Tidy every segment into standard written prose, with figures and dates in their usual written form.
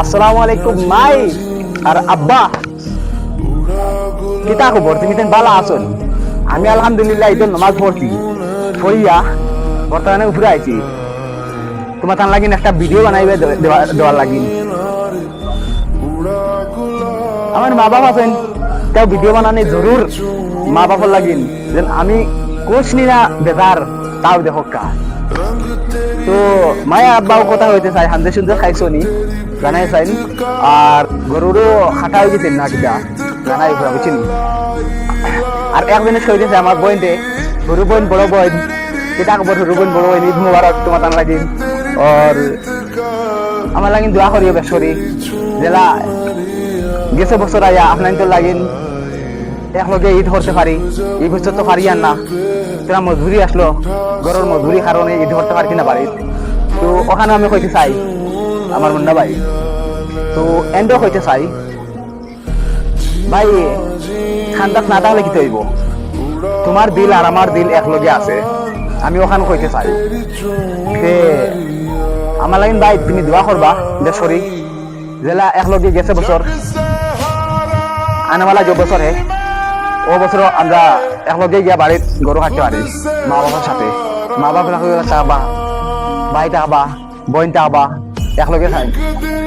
আসসালামু আলাইকুম মাই আর আব্বা, কিতা খবর? তুমি তেন বালা আছেন? আমি আলহামদুলিল্লাহ ঈদের নামাজ পড়িয়া বর্তমানে উপরে আইছি। তোমার তার লাগিন একটা ভিডিও বানাইবে দেওয়ার লাগিন। আমার মা বাবা আছেন, তাও ভিডিও বানানি জরুর মা বাবার লাগিন, যেন আমি কোচ না বেজার তাও দেখো কা। তো মায়া আব্বাও কথা হইতে চাই, হান্দে সুন্দর খাইছো নি জানাই চাইন। আর গরুরও খাটা হয়ে গেছেন না কিটা জানাই বুঝছেন। আর এক জিনিস হইতেছে আমার বইনতে, সরু বইন বড় বইন, কিতা খবর সরু বইন বড় বইন? ঈদ মুবারক তোমার তান লাগিন। আর আমার লাগিন দোয়া করিও বেশরি জেলা গেছে বছর আয়া আপনার তো লাগিন একলগে ঈদ করতে পারি। এই বছর তো পারি আর না, তোরা মজবুরি আসলো, গরুর মজবুরি কারণে ঈদ করতে পারছি না বাড়ির। তো ওখানে আমি কইতে চাই আমার মুন্না ভাই, তো এন্ডও কইতে চাই ভাই, খান্দাস না তাহলে কি হইব? তোমার দিল আর আমার দিল একলগে আছে, আমি ওখানে কইতে চাই আমার লাগিন ভাই তুমি দোয়া করবা দেশরি জেলা একলগে গেছে বছর আনাওয়ালা যে বছর হে ও বছর আমরা একলগে গিয়া বাড়ির গরু কাটতে পারি মা বাবার সাথে। মা বাবা চাবা, ভাইটা আবা, বোনটা আবা একলগে খাই।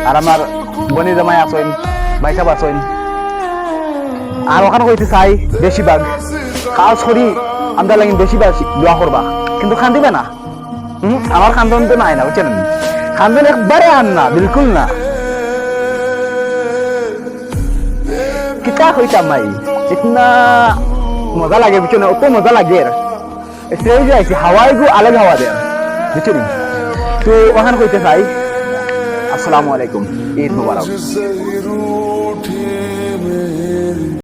আর আমার বোনের জামাই আসেন, ভাই সাহেব আসেন। আর ওখানে কইতে চাই বেশিরভাগ খাওয়া ছড়ি আমরা লাগিন বেশিরভাগ দোয়া করবা, কিন্তু খান দিবে না। আমার খান্দন তো নাই না, বুঝছেন? খান্দন একবারে আন না, বিলকুল না। কিতা কইতাম ভাই, ইতনা মজা লাগে বুঝছো না, অত মজা লাগে সেই যে আইসি হাওয়াই গো আলাগ হাওয়া দেয়, বুঝছো নি? তো ওখানে কইতে চাই আসসালামু আলাইকুম, ঈদ মুবারক।